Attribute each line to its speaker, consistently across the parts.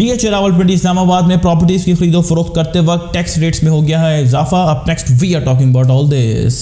Speaker 1: DH Rawalpindi Islamabad में properties की खरीदो फरोख्त करते वक्त टैक्स रेट्स में हो गया है इजाफा। Up next we are talking about all this.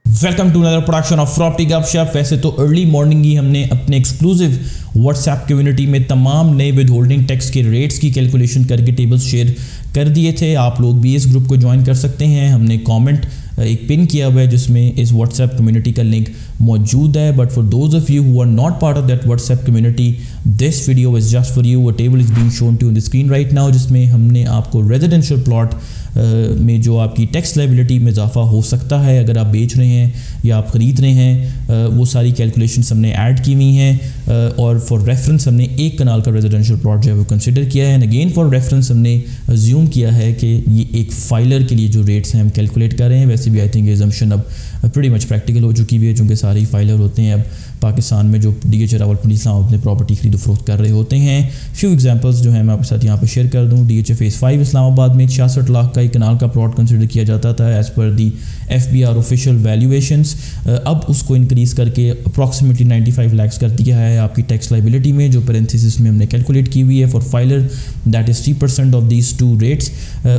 Speaker 1: Welcome to another production of property Gupshup. वैसे तो अर्ली मॉर्निंग ही हमने अपने एक्सक्लूसिव व्हाट्सएप कम्युनिटी में तमाम नए विद होल्डिंग टैक्स के रेट्स की कैलकुलेशन करके टेबल्स शेयर कर दिए थे। आप लोग भी इस ग्रुप को ज्वाइन कर सकते हैं। हमने कमेंट एक पिन किया हुआ है जिसमें इस व्हाट्सएप कम्युनिटी का लिंक मौजूद है। But for those of you who are not part of that WhatsApp community, this video is just for you. A table is being shown to on the screen right now, जिसमें हमने आपको residential plot में जो आपकी tax liability में इजाफा हो सकता है अगर आप बेच रहे हैं या आप ख़रीद रहे हैं, वो सारी कैलकुलेशंस हमने ऐड की हुई हैं। और फॉर रेफरेंस हमने एक कनाल का रेजिडेंशियल प्लॉट जो है वो कंसिडर किया है। एंड अगेन फॉर रेफरेंस हमने अज्यूम किया है कि ये एक फाइलर के लिए जो रेट्स हैं हम कैलकुलेट कर रहे हैं। वैसे भी आई थिंक एजम्पशन अब प्रीटी मच प्रैक्टिकल हो चुकी हुई है, चूँकि सारे ही फाइलर होते हैं अब पाकिस्तान में जो DH रावलपिंडी इस्लामाबाद अपने प्रॉपर्टी खरीदो फरोख्त कर रहे होते हैं। फ्यू एग्जांपल्स जो हैं मैं आपके साथ यहाँ पे शेयर कर दूँ। DH फेज़ 5 इस्लामाबाद में 66 लाख का एक कनाल का प्लॉट कंसिडर किया जाता था एज़ पर दी FBR ऑफिशियल वैल्यूएशंस। अब उसको इंक्रीज़ करके अप्रॉक्सीमेटली 95 लाख कर दिया है आपकी टैक्स लाइबिलिटी में, जो पैरेंथेसिस में हमने कैलकुलेट की हुई है for filer. That is 3% of these two rates.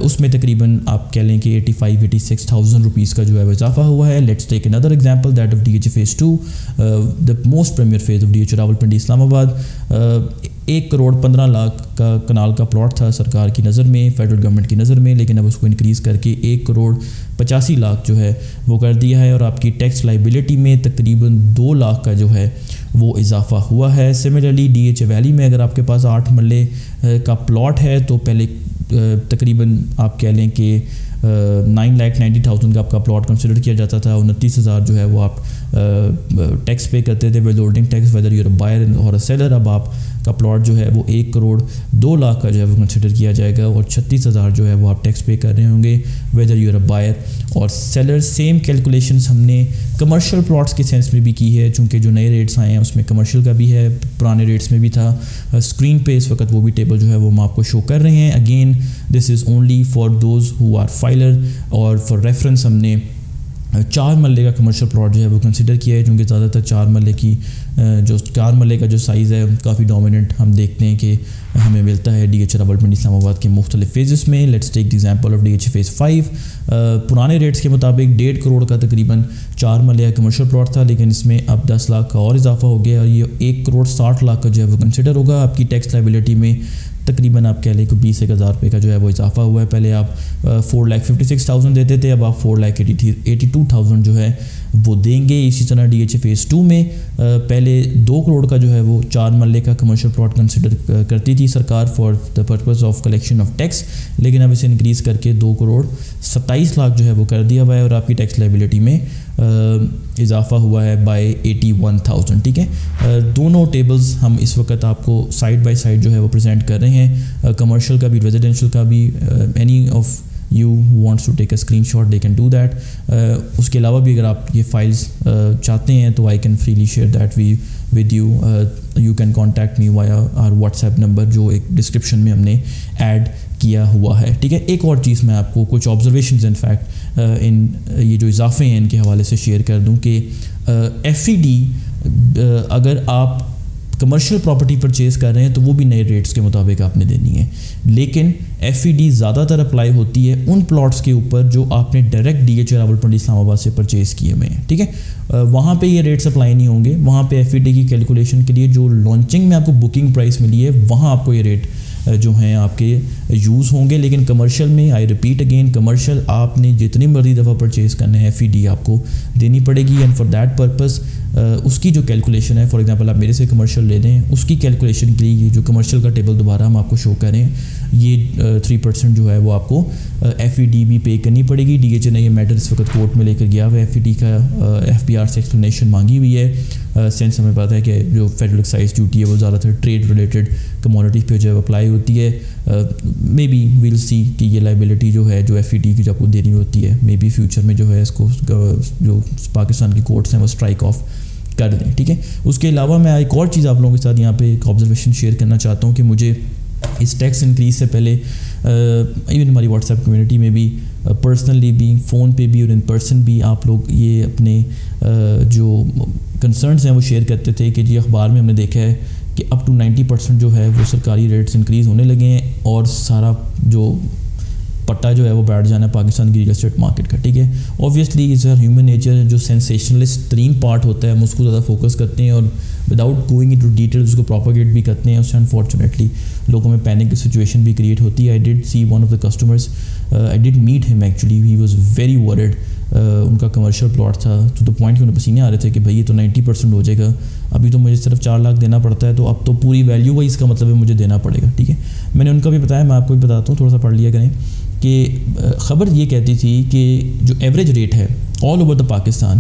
Speaker 1: उसमें तकरीबन आप कह लें कि 85,000 रुपीज़ का जो है वो इजाफा हुआ है। Let's take another example that of DH phase 2, the most premier phase of DH Rawalpindi Islamabad. 1 crore 15 lakh का कनाल का प्लॉट था सरकार की नज़र में, फेडरल गवर्नमेंट की नज़र में, लेकिन अब उसको इंक्रीज़ करके 1 करोड़ 85 लाख जो है वो कर दिया है। और आपकी टैक्स लाइबिलिटी में तकरीबन 2 लाख का जो है वो इजाफा हुआ है। सिमिलरली DH वैली में अगर आपके पास 8 मरले का प्लॉट है तो पहले तकरीबन आप कह लें कि 9,90,000 का आपका प्लॉट कंसिडर किया जाता था। 29,000 जो है वो आप टैक्स पे करते थे withholding tax, whether you're a buyer और अ सेलर। अब आप का प्लॉट जो है वो 1 करोड़ 2 लाख का जो है वो कंसिडर किया जाएगा और 36,000 जो है वो आप टैक्स पे कर रहे होंगे वेदर यूर अ बायर और सेलर। सेम कैलकुलेशंस हमने कमर्शियल प्लॉट्स के सेंस में भी की है, चूँकि जो नए रेट्स आए हैं उसमें कमर्शियल का भी है, पुराने रेट्स में भी था। स्क्रीन पे इस वक्त वो भी टेबल जो है वो हम आपको शो कर रहे हैं। Again this is only for those who are filer. और फॉर रेफरेंस हमने 4 मरले का कमर्शियल प्लॉट जो है वो कंसिडर किया है, क्योंकि ज़्यादातर 4 मरले का जो साइज़ है काफ़ी डोमिनेंट हम देखते हैं कि हमें मिलता है DH रावलपिंडी इस्लामाबाद के मुख्तलिफ फेजेस में। Let's take the example of DH phase 5। पुराने रेट्स के मुताबिक 1.5 करोड़ का तकरीबन 4 मरले का कमर्शियल प्लॉट था, लेकिन इसमें अब 10 लाख का और इजाफा हो गया और ये 1 करोड़ 60 लाख का जो है वो कंसिडर होगा। आपकी टैक्स लाइबिलिटी में तकरीबन आप कह लें कि 20,000 रुपये का जो है वो इजाफा हुआ है। पहले आप 4,56,000 देते थे, अब आप 4,82,000 जो है वो देंगे। इसी तरह DH फेज़ 2 में पहले 2 करोड़ का जो है वो 4 मरले का कमर्शियल प्लॉट कंसिडर करती थी सरकार for the purpose of collection of tax, लेकिन अब इसे इंक्रीज़ करके 2 करोड़ 27 लाख जो है वो कर दिया हुआ है और आपकी टैक्स लाइबिलिटी में इजाफा हुआ है बाय 81,000। ठीक है, दोनों टेबल्स हम इस वक्त आपको साइड बाय साइड जो है वो प्रेजेंट कर रहे हैं, कमर्शियल का भी रेजिडेंशियल का भी। Any of you wants to take a screenshot they can do that. उसके अलावा भी अगर आप ये फाइल्स चाहते हैं तो I can freely share that with you. You can contact me via our WhatsApp number जो एक डिस्क्रिप्शन में हमने ऐड किया हुआ है। ठीक है, एक और चीज़ मैं आपको कुछ ऑब्जर्वेशंस इनफैक्ट इन ये जो इजाफे हैं इनके हवाले से शेयर कर दूं कि FED अगर आप कमर्शियल प्रॉपर्टी परचेज़ कर रहे हैं तो वो भी नए रेट्स के मुताबिक आपने देनी है, लेकिन FED ज़्यादातर अप्लाई होती है उन प्लॉट्स के ऊपर जो आपने डायरेक्ट DH रावलपिंडी इस्लामाबाद से परचेज़ किए हुए हैं। ठीक है, वहाँ पे ये रेट्स अप्लाई नहीं होंगे। वहाँ पे FED की कैलकुलेशन के लिए जो लॉन्चिंग में आपको बुकिंग प्राइस मिली है वहाँ आपको ये रेट जो हैं आपके यूज़ होंगे, लेकिन कमर्शियल में आई रिपीट अगेन, कमर्शियल आपने जितनी मर्जी दफ़ा परचेज़ करना है FED आपको देनी पड़ेगी। एंड फॉर दैट पर्पस उसकी जो कैलकुलेशन है, फॉर एग्जांपल आप मेरे से कमर्शियल ले लें, उसकी कैलकुलेशन के लिए ये जो कमर्शियल का टेबल दोबारा हम आपको शो करें, ये 3% जो है वो आपको FED भी पे करनी पड़ेगी। DH ने ये मैटर इस वक्त कोर्ट में लेकर गया हुआ है, FED का FBR से एक्सप्लेनेशन मांगी हुई है। सेंस हमें पता है कि जो फेडरल एक्साइज ड्यूटी है वो ज़्यादातर ट्रेड रिलेटेड कमोडिटीज़ पे जो है अप्लाई होती है। मे बी विल सी कि ये लाइबिलिटी जो है जो FED की जो आपको देनी होती है, मे बी फ्यूचर में जो है इसको जो पाकिस्तान की कोर्ट्स हैं वो स्ट्राइक ऑफ कर दें। ठीक है, उसके अलावा मैं एक और चीज़ आप लोगों के साथ यहाँ पे एक ऑब्जर्वेशन शेयर करना चाहता हूँ कि मुझे इस टैक्स इंक्रीज़ से पहले ایون ہماری واٹس ایپ کمیونٹی میں بھی پرسنلی بھی، فون پہ بھی اور ان پرسن بھی آپ لوگ یہ اپنے جو کنسرنس ہیں وہ شیئر کرتے تھے کہ جی اخبار میں ہم نے دیکھا ہے کہ اپ ٹو 90% جو ہے وہ سرکاری ریٹس انکریز ہونے لگے ہیں اور سارا جو پٹا جو ہے وہ بیٹھ جانا ہے پاکستان کی ریئل اسٹیٹ مارکیٹ کا. ٹھیک ہے، obviously is a human nature, جو سینسیشنلسٹ ترین پارٹ ہوتا ہے ہم اس کو زیادہ فوکس کرتے ہیں اور وداؤٹ گوئنگ انٹو ڈیٹیلز اس کو پروپیگیٹ بھی کرتے ہیں. اس سے انفارچونیٹلی لوگوں میں پینک کی سچویشن بھی کریٹ ہوتی ہے. I did see one of the customers, I did meet him actually, he was very weird. ان کا کمرشل پلاٹ تھا ٹو دا پوائنٹ کہ انہیں پسینے آ رہے تھے کہ بھائی یہ تو 90% ہو جائے گا، ابھی تو مجھے صرف 4 لاکھ دینا پڑتا ہے، تو اب تو پوری ویلیو وہی اس کا مطلب ہے مجھے دینا پڑے گا. ٹھیک ہے، میں نے ان کا بھی بتایا، میں آپ کو بھی بتاتا ہوں، تھوڑا سا پڑھ لیا کریں کہ خبر یہ کہتی تھی کہ جو ایوریج ریٹ ہے آل اوور دا پاکستان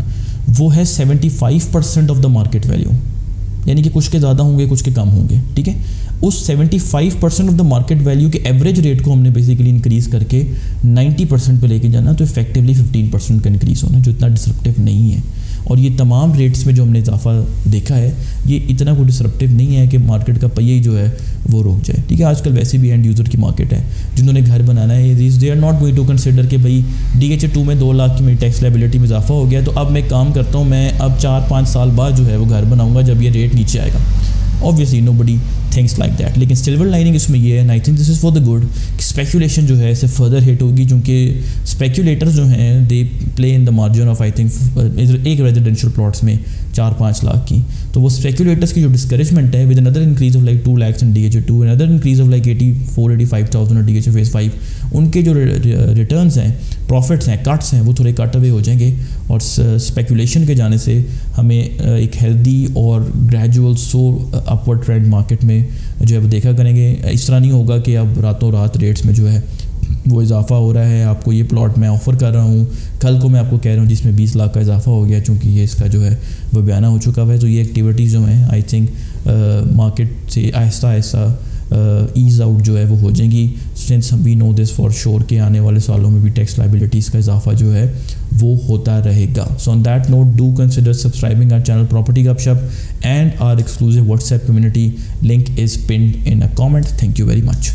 Speaker 1: وہ ہے 75% آف دا مارکیٹ ویلیو، یعنی کہ کچھ کے زیادہ ہوں گے کچھ کے کم ہوں گے. ٹھیک ہے، اس 75% آف دا مارکیٹ ویلیو کے ایوریج ریٹ کو ہم نے بیسیکلی انکریز کر کے 90% پہ لے کے جانا، تو افیکٹولی 15% کا انکریز ہونا، جو اتنا ڈسرپٹیو نہیں ہے. اور یہ تمام ریٹس میں جو ہم نے اضافہ دیکھا ہے یہ اتنا کوئی ڈسرپٹیو نہیں ہے کہ مارکیٹ کا پہیہ ہی جو ہے وہ روک جائے. ٹھیک ہے، آج کل ویسے بھی اینڈ یوزر کی مارکیٹ ہے، جنہوں نے گھر بنانا ہے they are not going to consider کہ بھائی DH2 میں 2 لاکھ کی میری ٹیکس لائبلٹی میں اضافہ ہو گیا، تو اب میں کام کرتا ہوں، میں اب 4-5 سال بعد جو ہے وہ گھر بناؤں گا جب یہ ریٹ نیچے آئے گا. obviously nobody thinks like that. لیکن سلور لائننگ اس میں یہ ہے، and I think this is for the good، کہ اسپیکولیشن جو ہے اسے فردر ہٹ ہوگی، چونکہ اسپیکولیٹر جو ہیں they play in the margin of I think ایک ریزیڈینشیل پلاٹس میں 4-5 لاکھ کی، تو وہ اسپیکولیٹرس کی جو ڈسکریجمنٹ ہے with another increase of like 2 lakhs in DH2 and other increase of like 84-85,000 اور DH phase 5، ان کے جو ریٹرنس ہیں، پروفٹس ہیں، کٹس ہیں، وہ تھوڑے کٹ اوے ہو جائیں گے. اور اسپیکولیشن کے جانے سے ہمیں ایک ہیلدی اور گریجول اپورڈ ٹرینڈ مارکیٹ میں جو ہے وہ دیکھا کریں گے. اس طرح نہیں ہوگا کہ اب راتوں رات ریٹس میں جو ہے وہ اضافہ ہو رہا ہے. آپ کو یہ پلاٹ میں آفر کر رہا ہوں، کل کو میں آپ کو کہہ رہا ہوں جس میں 20 لاکھ کا اضافہ ہو گیا، چونکہ یہ اس کا جو ہے وہ بیانہ ہو چکا ہے. تو یہ ایکٹیویٹیز جو ہیں آئی تھنک مارکیٹ سے آہستہ آہستہ ایز آؤٹ جو ہے وہ ہو جائیں گی. Since we know this for sure کہ آنے والے سالوں میں بھی ٹیکس لائبلٹیز کا اضافہ جو ہے وہ ہوتا رہے گا. So on that note do consider subscribing our channel Property Gup Shup and our exclusive WhatsApp community. Link is pinned in a comment. Thank you very much.